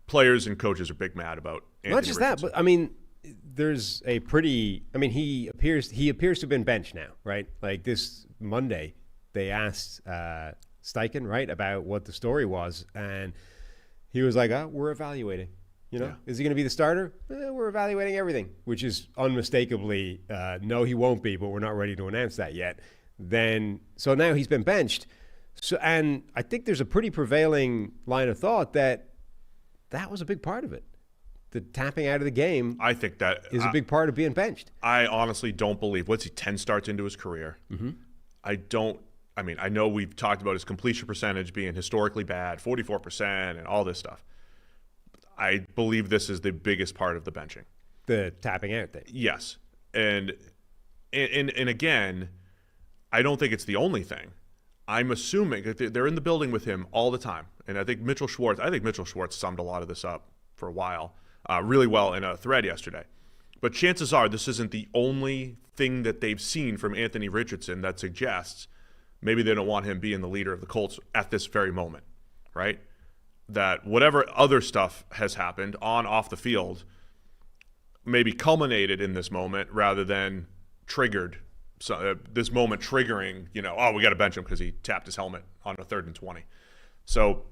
players and coaches are big mad about Anthony Not just Richardson. that, but I mean, there's a pretty. I mean, he appears to have been benched now, right? Like this Monday, they asked Steichen, right, about what the story was, and he was like, "We're evaluating." Is he going to be the starter? We're evaluating everything, which is unmistakably no, he won't be, but we're not ready to announce that yet. So now he's been benched. So, and I think there's a pretty prevailing line of thought that was a big part of it. The tapping out of the game, I think that is a big part of being benched. I honestly don't believe. What's he, 10 starts into his career? Mm-hmm. I know we've talked about his completion percentage being historically bad, 44% and all this stuff. I believe this is the biggest part of the benching. The tapping out thing. Yes. And again, I don't think it's the only thing. I'm assuming that they're in the building with him all the time. And I think Mitchell Schwartz summed a lot of this up for a while really well in a thread yesterday. But chances are this isn't the only thing that they've seen from Anthony Richardson that suggests maybe they don't want him being the leader of the Colts at this very moment, right? That whatever other stuff has happened off the field maybe culminated in this moment rather than triggered. So this moment triggering, we got to bench him because he tapped his helmet on a 3rd and 20. So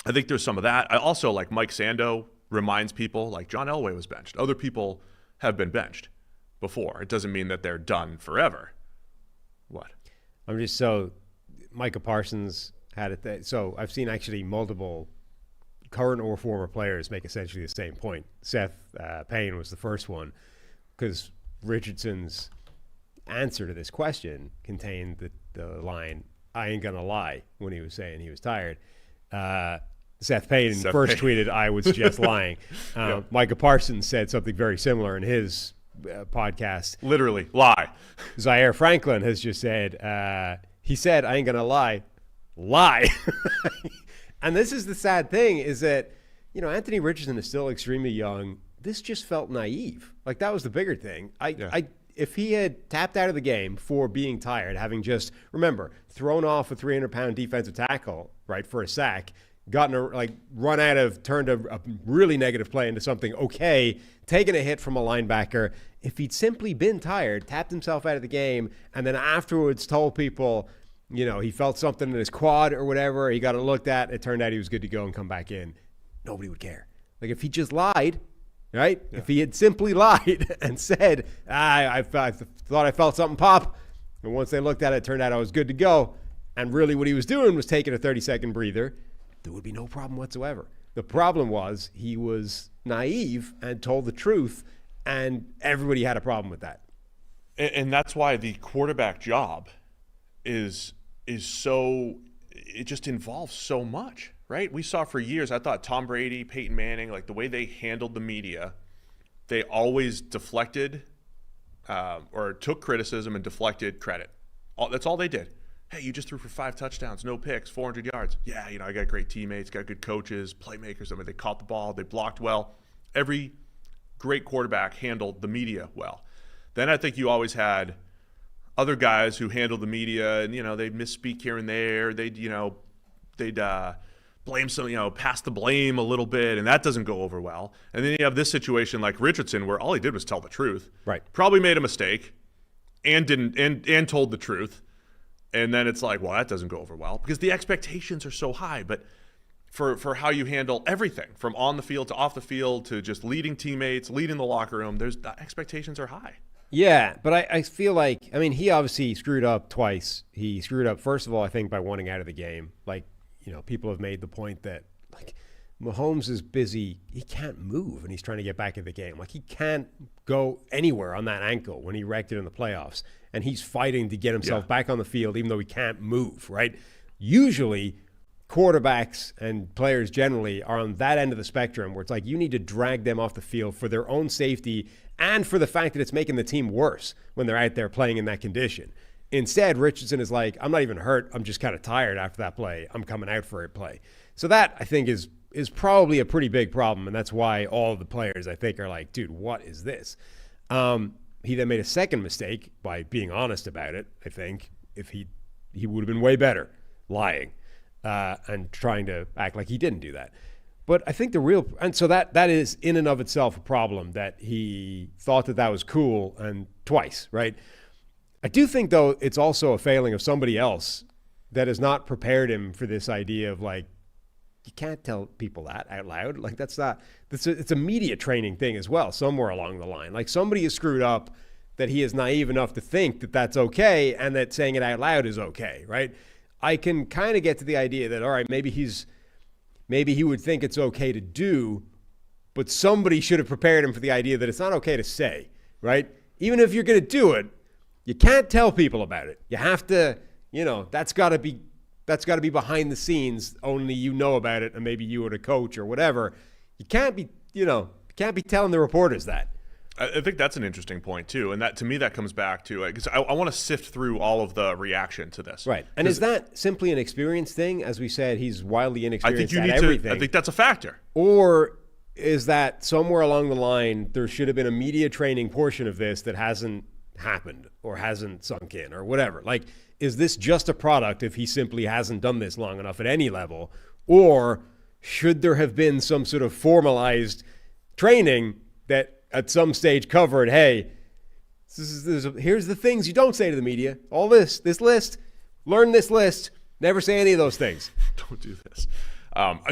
I think there's some of that. I also like Mike Sando reminds people like John Elway was benched. Other people have been benched before. It doesn't mean that they're done forever. What? Micah Parsons had it. So I've seen actually multiple current or former players make essentially the same point. Seth Payne was the first one because Richardson's answer to this question contained the line, "I ain't gonna lie," when he was saying he was tired. Seth Payne first tweeted, "I was just lying." Micah Parsons said something very similar in his podcast. Literally, lie. Zaire Franklin has just said, he said, "I ain't gonna lie." And this is the sad thing is that, Anthony Richardson is still extremely young. This just felt naive. Like that was the bigger thing. If he had tapped out of the game for being tired, having just, remember, thrown off a 300-pound defensive tackle, right, for a sack, turned a really negative play into something okay, taken a hit from a linebacker. If he'd simply been tired, tapped himself out of the game, and then afterwards told people, he felt something in his quad or whatever, he got it looked at, it turned out he was good to go and come back in, nobody would care. Like if he just lied, right? Yeah. If he had simply lied and said, I thought I felt something pop, and once they looked at it, it turned out I was good to go, and really what he was doing was taking a 30-second breather, there would be no problem whatsoever. The problem was he was naive and told the truth, and everybody had a problem with that. And that's why the quarterback job is so, it just involves so much, right? We saw for years, I thought Tom Brady, Peyton Manning, like the way they handled the media, they always deflected or took criticism and deflected credit. That's all they did. Hey, you just threw for 5 touchdowns, no picks, 400 yards. Yeah, I got great teammates, got good coaches, playmakers. I mean, they caught the ball, they blocked well. Every great quarterback handled the media well. Then I think you always had other guys who handled the media and, they'd misspeak here and there. They'd blame pass the blame a little bit, and that doesn't go over well. And then you have this situation like Richardson where all he did was tell the truth. Right. Probably made a mistake and told the truth. And then it's like, well, that doesn't go over well because the expectations are so high. But for how you handle everything from on the field to off the field to just leading teammates, leading the locker room, the expectations are high. Yeah, but I feel like, he obviously screwed up twice. He screwed up, first of all, I think, by wanting out of the game. Like, people have made the point that, like, Mahomes is busy. He can't move, and he's trying to get back in the game. Like, he can't go anywhere on that ankle when he wrecked it in the playoffs. And he's fighting to get himself back on the field, even though he can't move, right? Usually, quarterbacks and players generally are on that end of the spectrum where it's like you need to drag them off the field for their own safety and for the fact that it's making the team worse when they're out there playing in that condition. Instead, Richardson is like, I'm not even hurt. I'm just kind of tired after that play. I'm coming out for a play. So that, I think, is probably a pretty big problem, and that's why all of the players, I think, are like, dude, what is this? He then made a second mistake by being honest about it, I think. If he would have been way better lying and trying to act like he didn't do that. But I think and so that is in and of itself a problem, that he thought that was cool, and twice, right? I do think, though, it's also a failing of somebody else that has not prepared him for this idea of, like, you can't tell people that out loud. Like, it's a media training thing as well, somewhere along the line. Like, somebody is screwed up that he is naive enough to think that that's okay, and that saying it out loud is okay, right? I can kind of get to the idea that, all right, maybe he would think it's okay to do, but somebody should have prepared him for the idea that it's not okay to say, right? Even if you're going to do it, you can't tell people about it. You have to, that's got to be behind the scenes. Only you know about it, and maybe you or the coach or whatever. You can't be telling the reporters that. I think that's an interesting point too, and that, to me, that comes back to, because I want to sift through all of the reaction to this. Right, and is that simply an experience thing? As we said, he's wildly inexperienced at everything. I think that's a factor. Or is that somewhere along the line there should have been a media training portion of this that hasn't happened or hasn't sunk in or whatever? Like, is this just a product if he simply hasn't done this long enough at any level? Or should there have been some sort of formalized training that at some stage covered, hey, here's the things you don't say to the media. All this list, learn this list, never say any of those things. Don't do this.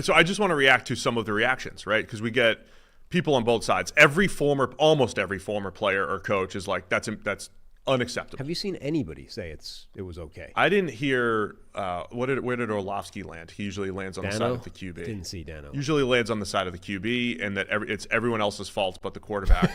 So I just want to react to some of the reactions, right? Because we get people on both sides. Almost every former player or coach is like, that's unacceptable. Have you seen anybody say it was okay? I didn't hear where did Orlovsky land? He usually lands on the side of the QB. Didn't see Dano. Usually lands on the side of the QB, and that it's everyone else's fault but the quarterback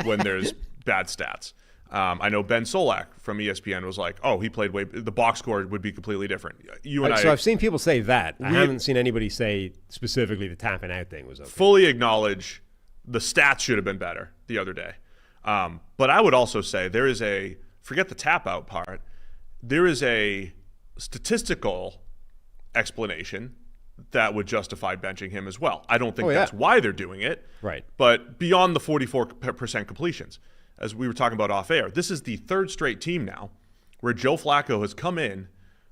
when there's bad stats. I know Ben Solak from ESPN was like, "Oh, he played the box score would be completely different." So I've seen people say that. I haven't seen anybody say specifically the tapping out thing was okay. Fully acknowledge the stats should have been better the other day. But I would also say forget the tap out part, there is a statistical explanation that would justify benching him as well. I don't think that's why they're doing it. Right. But beyond the 44% completions, as we were talking about off air, this is the third straight team now where Joe Flacco has come in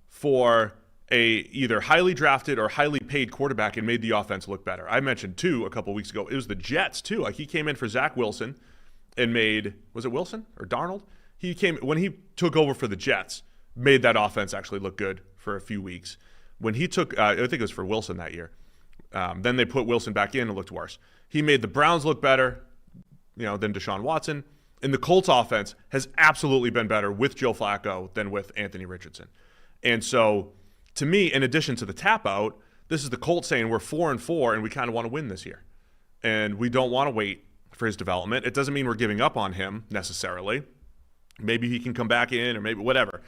for a either highly drafted or highly paid quarterback and made the offense look better. I mentioned two a couple weeks ago. It was the Jets too. Like, he came in for Zach Wilson and was it Wilson or Darnold? When he took over for the Jets, made that offense actually look good for a few weeks. When he took, I think it was for Wilson that year. Then they put Wilson back in and it looked worse. He made the Browns look better, than Deshaun Watson. And the Colts offense has absolutely been better with Joe Flacco than with Anthony Richardson. And so, to me, in addition to the tap out, this is the Colts saying we're 4-4 and we kind of want to win this year. And we don't want to wait for his development. It doesn't mean we're giving up on him necessarily. Maybe he can come back in or maybe whatever.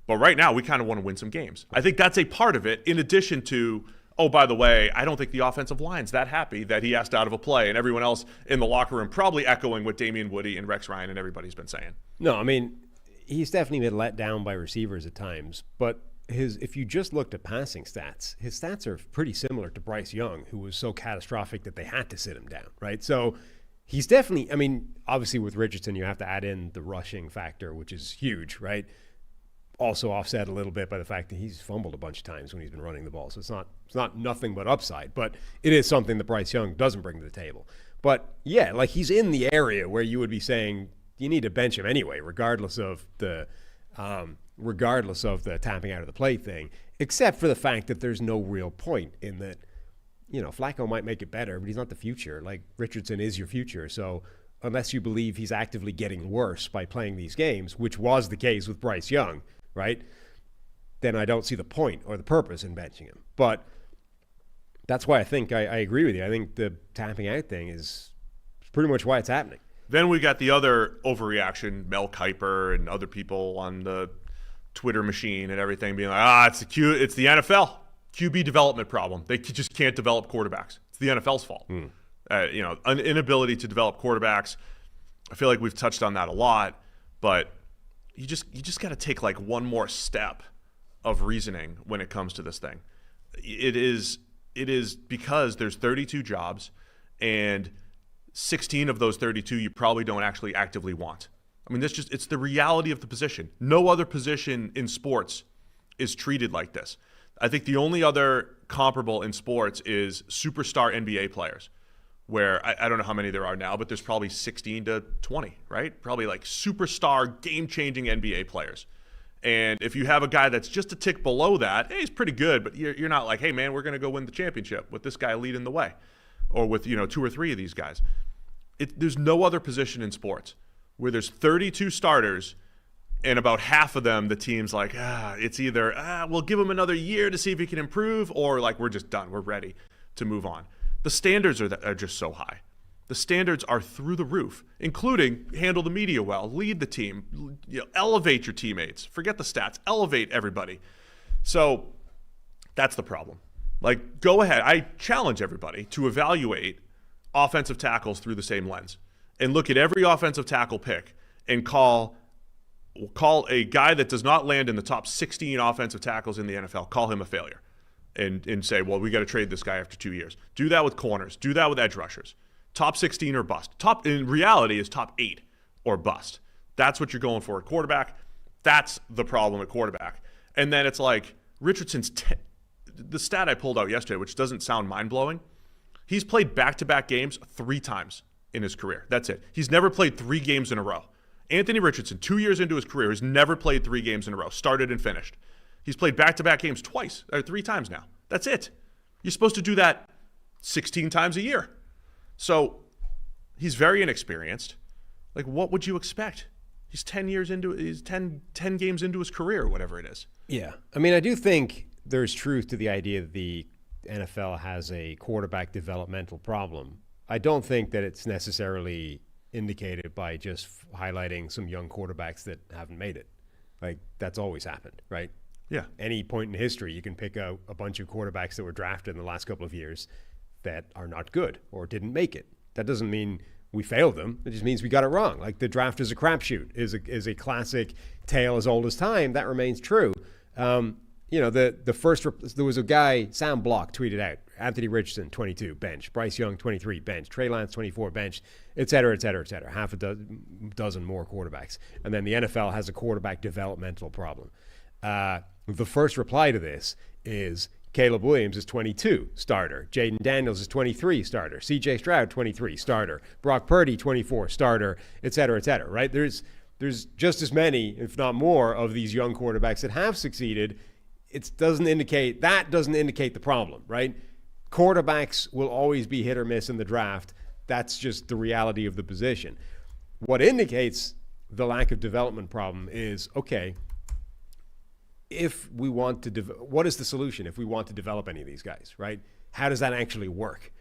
But right now, we kind of want to win some games. I think that's a part of it, in addition to, oh, by the way, I don't think the offensive line's that happy that he asked out of a play, and everyone else in the locker room probably echoing what Damian Woody and Rex Ryan and everybody's been saying. No, I mean, he's definitely been let down by receivers at times, but if you just looked at passing stats, his stats are pretty similar to Bryce Young, who was so catastrophic that they had to sit him down, right? So he's definitely, I mean, obviously with Richardson, you have to add in the rushing factor, which is huge, right? Also offset a little bit by the fact that he's fumbled a bunch of times when he's been running the ball. So it's not nothing but upside, but it is something that Bryce Young doesn't bring to the table. But yeah, like, he's in the area where you would be saying you need to bench him anyway, regardless of the tapping out of the play thing, except for the fact that there's no real point in that. Flacco might make it better, but he's not the future. Like, Richardson is your future. So unless you believe he's actively getting worse by playing these games, which was the case with Bryce Young, right, then I don't see the point or the purpose in benching him. But that's why I think I agree with you. I think the tapping out thing is pretty much why it's happening. Then we got the other overreaction, Mel Kiper and other people on the Twitter machine and everything being like, it's the NFL. QB development problem. They just can't develop quarterbacks. It's the NFL's fault. An inability to develop quarterbacks. I feel like we've touched on that a lot, but you just got to take like one more step of reasoning when it comes to this thing. It is because there's 32 jobs, and 16 of those 32 you probably don't actually actively want. I mean, it's the reality of the position. No other position in sports is treated like this. I think the only other comparable in sports is superstar NBA players, where I don't know how many there are now, but there's probably 16 to 20, right? Probably like superstar, game-changing NBA players. And if you have a guy that's just a tick below that, hey, he's pretty good, but you're not like, hey, man, we're going to go win the championship with this guy leading the way, or with 2 or 3 of these guys. There's no other position in sports where there's 32 starters and about half of them, the team's like, it's either we'll give him another year to see if he can improve, or like we're just done, we're ready to move on. The standards are just so high. The standards are through the roof, including handle the media well, lead the team, elevate your teammates. Forget the stats, elevate everybody. So that's the problem. Like, go ahead. I challenge everybody to evaluate offensive tackles through the same lens and look at every offensive tackle pick and call a guy that does not land in the top 16 offensive tackles in the NFL, call him a failure and say, well, we got to trade this guy after 2 years. Do that with corners. Do that with edge rushers. Top 16 or bust. Top, in reality, is top 8 or bust. That's what you're going for at quarterback. That's the problem at quarterback. And then it's like Richardson's the stat I pulled out yesterday, which doesn't sound mind-blowing. He's played back-to-back games 3 times in his career. That's it. He's never played 3 games in a row. Anthony Richardson, 2 years into his career, has never played 3 games in a row, started and finished. He's played back-to-back games 3 times now. That's it. You're supposed to do that 16 times a year. So he's very inexperienced. Like, what would you expect? He's 10 games into his career, or whatever it is. Yeah. I mean, I do think there's truth to the idea that the NFL has a quarterback developmental problem. I don't think that it's necessarily indicated by just highlighting some young quarterbacks that haven't made it. Like, that's always happened, right? Yeah. Any point in history, you can pick out a bunch of quarterbacks that were drafted in the last couple of years that are not good or didn't make it. That doesn't mean we failed them. It just means we got it wrong. Like, the draft is a crapshoot, is a classic tale as old as time. That remains true. The first, there was a guy, Sam Block, tweeted out, Anthony Richardson, 22, bench. Bryce Young, 23, bench. Trey Lance, 24, bench, et cetera, et cetera, et cetera. Half a dozen more quarterbacks. And then the NFL has a quarterback developmental problem. The first reply to this is Caleb Williams is 22, starter. Jaden Daniels is 23, starter. CJ Stroud, 23, starter. Brock Purdy, 24, starter, et cetera, right? There's just as many, if not more, of these young quarterbacks that have succeeded. It doesn't indicate the problem, right? Quarterbacks will always be hit or miss in the draft. That's just the reality of the position. What indicates the lack of development problem is, okay, if we want to, what is the solution if we want to develop any of these guys, right? How does that actually work?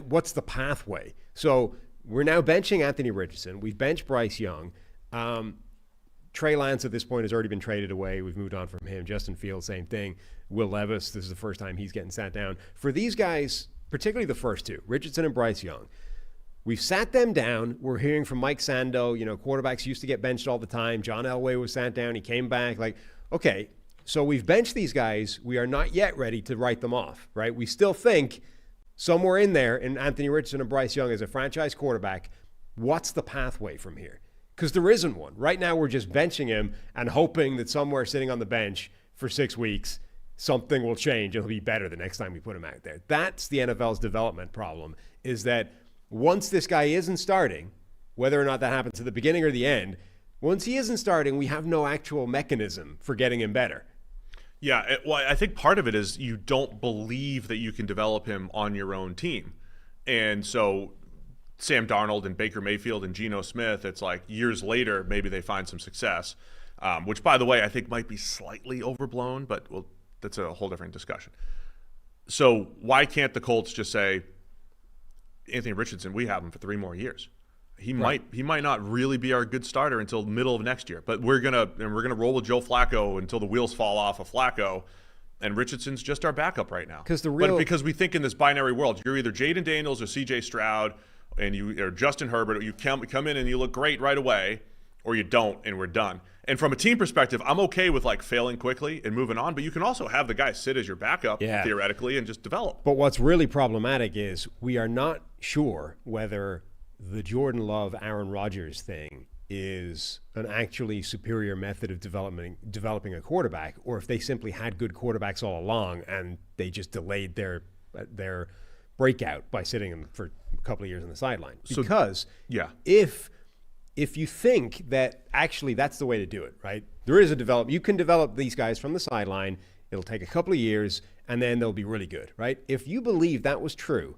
What's the pathway? So we're now benching Anthony Richardson. We've benched Bryce Young. Trey Lance at this point has already been traded away. We've moved on from him. Justin Fields, same thing. Will Levis, this is the first time he's getting sat down. For these guys, particularly the first two, Richardson and Bryce Young, we've sat them down. We're hearing from Mike Sando, quarterbacks used to get benched all the time. John Elway was sat down. He came back. Like, okay, so we've benched these guys. We are not yet ready to write them off, right? We still think somewhere in there in Anthony Richardson and Bryce Young as a franchise quarterback, what's the pathway from here? Because there isn't one. Right now, we're just benching him and hoping that somewhere sitting on the bench for 6 weeks, something will change and he'll be better the next time we put him out there. That's the NFL's development problem, is that once this guy isn't starting, whether or not that happens at the beginning or the end, once he isn't starting, we have no actual mechanism for getting him better. Yeah, I think part of it is you don't believe that you can develop him on your own team. And so Sam Darnold and Baker Mayfield and Geno Smith, it's like years later, maybe they find some success, which, by the way, I think might be slightly overblown, but that's a whole different discussion. So why can't the Colts just say, Anthony Richardson, we have him for 3 more years? He might not really be our good starter until the middle of next year, but we're gonna roll with Joe Flacco until the wheels fall off of Flacco, and Richardson's just our backup right now. Because we think in this binary world, you're either Jaden Daniels or C.J. Stroud, or Justin Herbert. You come in and you look great right away, or you don't, and we're done. And from a team perspective, I'm okay with like failing quickly and moving on, but you can also have the guy sit as your backup theoretically and just develop. But what's really problematic is we are not sure whether the Jordan Love, Aaron Rodgers thing is an actually superior method of developing a quarterback, or if they simply had good quarterbacks all along and they just delayed their breakout by sitting them for a couple of years on the sideline. Because if you think that actually that's the way to do it, right? There is you can develop these guys from the sideline. It'll take a couple of years, and then they'll be really good, right? If you believe that was true,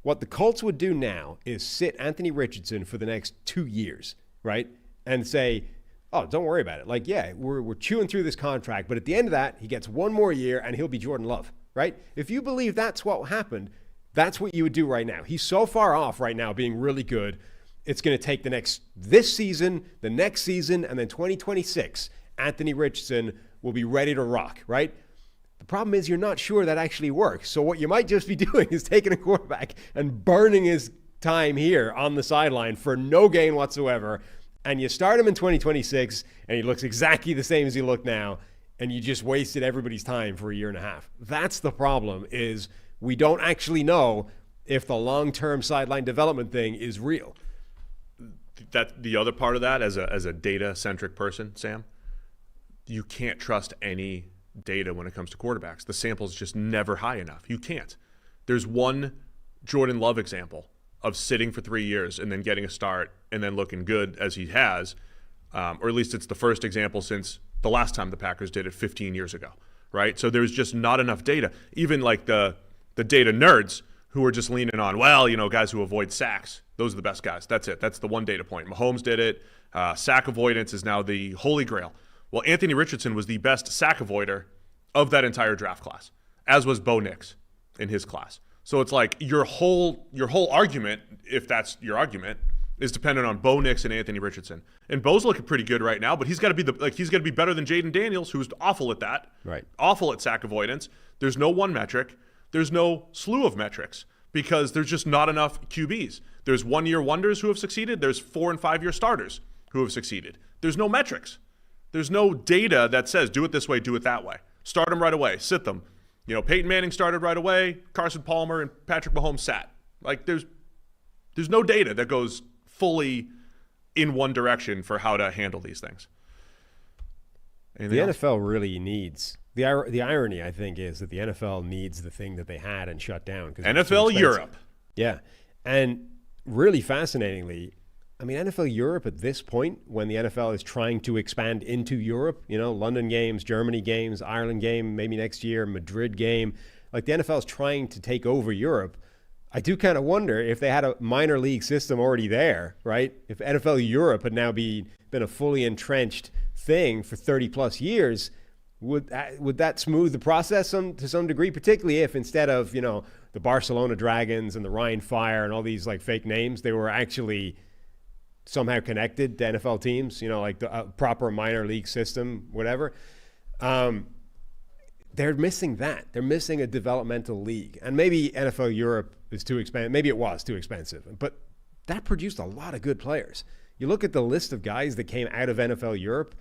what the Colts would do now is sit Anthony Richardson for the next 2 years, right? And say, oh, don't worry about it. Like, yeah, we're chewing through this contract, but at the end of that, he gets one more year and he'll be Jordan Love, right? If you believe that's what happened, that's what you would do right now. He's so far off right now being really good. It's going to take this season, the next season, and then 2026, Anthony Richardson will be ready to rock, right? The problem is you're not sure that actually works. So what you might just be doing is taking a quarterback and burning his time here on the sideline for no gain whatsoever. And you start him in 2026, and he looks exactly the same as he looked now, and you just wasted everybody's time for a year and a half. That's the problem, is we don't actually know if the long-term sideline development thing is real. That the other part of that, as a data-centric person, Sam, you can't trust any data when it comes to quarterbacks. The sample's just never high enough. You can't. There's one Jordan Love example of sitting for 3 years and then getting a start and then looking good as he has, or at least it's the first example since the last time the Packers did it 15 years ago, right? So there's just not enough data. Even like the data nerds who are just leaning on, well, guys who avoid sacks, those are the best guys. That's it. That's the one data point. Mahomes did it. Sack avoidance is now the holy grail. Well, Anthony Richardson was the best sack avoider of that entire draft class, as was Bo Nix in his class. So it's like your whole argument, if that's your argument, is dependent on Bo Nix and Anthony Richardson. And Bo's looking pretty good right now, but he's got to be better than Jaden Daniels, who's awful at that. Right. Awful at sack avoidance. There's no one metric. There's no slew of metrics because there's just not enough QBs. There's 1-year wonders who have succeeded. There's 4- and 5-year starters who have succeeded. There's no metrics. There's no data that says do it this way, do it that way. Start them right away. Sit them. Peyton Manning started right away. Carson Palmer and Patrick Mahomes sat. Like there's no data that goes fully in one direction for how to handle these things. Anything else? NFL really needs the irony, I think, is that the NFL needs the thing that they had and shut down. NFL Europe. Yeah. And really fascinatingly, I mean, NFL Europe at this point, when the NFL is trying to expand into Europe, London games, Germany games, Ireland game, maybe next year, Madrid game, like the NFL is trying to take over Europe. I do kind of wonder if they had a minor league system already there, right? If NFL Europe had now been a fully entrenched thing for 30 plus years, would that smooth the process to some degree, particularly if instead of, the Barcelona Dragons and the Rhein Fire and all these like fake names, they were actually somehow connected to NFL teams, like the proper minor league system, whatever. They're missing that. They're missing a developmental league. And maybe NFL Europe is too expensive. Maybe it was too expensive. But that produced a lot of good players. You look at the list of guys that came out of NFL Europe,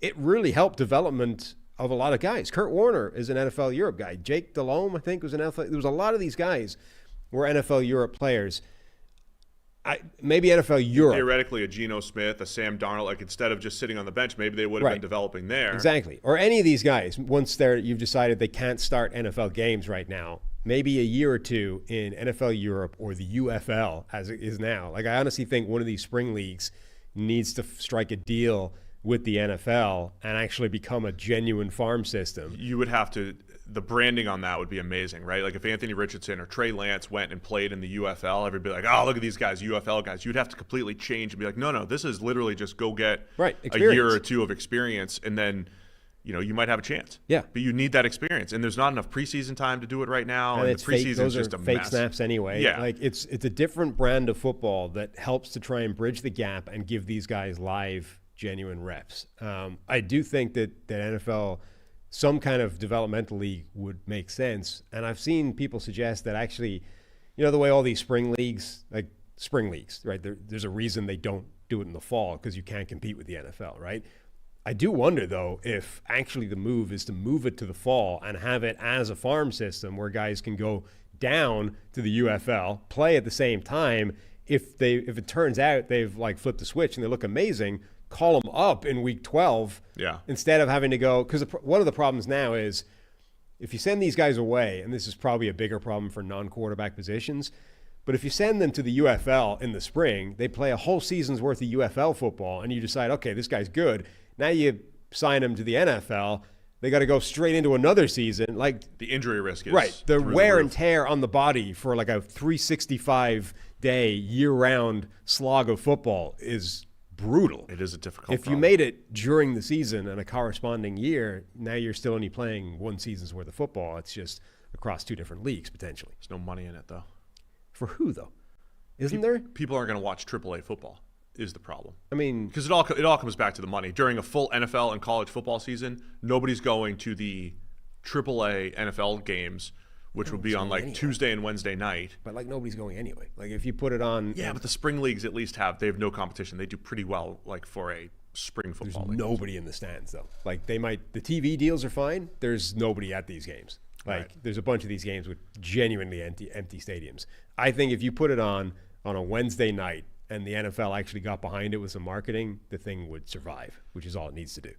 it really helped development of a lot of guys. Kurt Warner is an NFL Europe guy. Jake Delhomme, I think, was an NFL. There was a lot of these guys were NFL Europe players. Maybe NFL Europe. Theoretically, a Geno Smith, a Sam Darnold, like instead of just sitting on the bench, maybe they would have been developing there. Exactly. Or any of these guys, once you've decided they can't start NFL games right now, maybe a year or two in NFL Europe or the UFL as it is now. Like I honestly think one of these spring leagues needs to strike a deal with the NFL and actually become a genuine farm system. You would have to, the branding on that would be amazing, right? Like if Anthony Richardson or Trey Lance went and played in the UFL, everybody would be like, oh, look at these guys, UFL guys. You'd have to completely change and be like, no, this is literally just go get a year or two of experience and then, you might have a chance. Yeah. But you need that experience. And there's not enough preseason time to do it right now. And the preseason is just a fake mess. Snaps anyway. Yeah. Like it's a different brand of football that helps to try and bridge the gap and give these guys live, genuine reps. I do think that NFL, some kind of developmental league would make sense. And I've seen people suggest that actually, the way all these spring leagues, right? There's a reason they don't do it in the fall because you can't compete with the NFL, right? I do wonder, though, if actually the move is to move it to the fall and have it as a farm system where guys can go down to the UFL, play at the same time, if it turns out they've like flipped the switch and they look amazing, call them up in week 12 instead of having to go. Because one of the problems now is if you send these guys away, and this is probably a bigger problem for non-quarterback positions, but if you send them to the UFL in the spring, they play a whole season's worth of UFL football, and you decide, okay, this guy's good. Now you sign him to the NFL. They got to go straight into another season. Like the injury risk is right. The wear and tear on the body for like a 365-day year-round slog of football is brutal. It is a difficult If you made it during the season and a corresponding year, now you're still only playing one season's worth of football. It's just across two different leagues potentially. There's no money in it though. For who though? Isn't there? People aren't going to watch AAA football. Is the problem? I mean, because it all comes back to the money. During a full NFL and college football season, nobody's going to the AAA NFL games, which would be on like Tuesday and Wednesday night. But like nobody's going anyway. Like if you put it on, but the spring leagues at least they have no competition. They do pretty well like for a spring football. There's nobody in the stands though. Like the TV deals are fine. There's nobody at these games. Like there's a bunch of these games with genuinely empty stadiums. I think if you put it on a Wednesday night and the NFL actually got behind it with some marketing, the thing would survive, which is all it needs to do.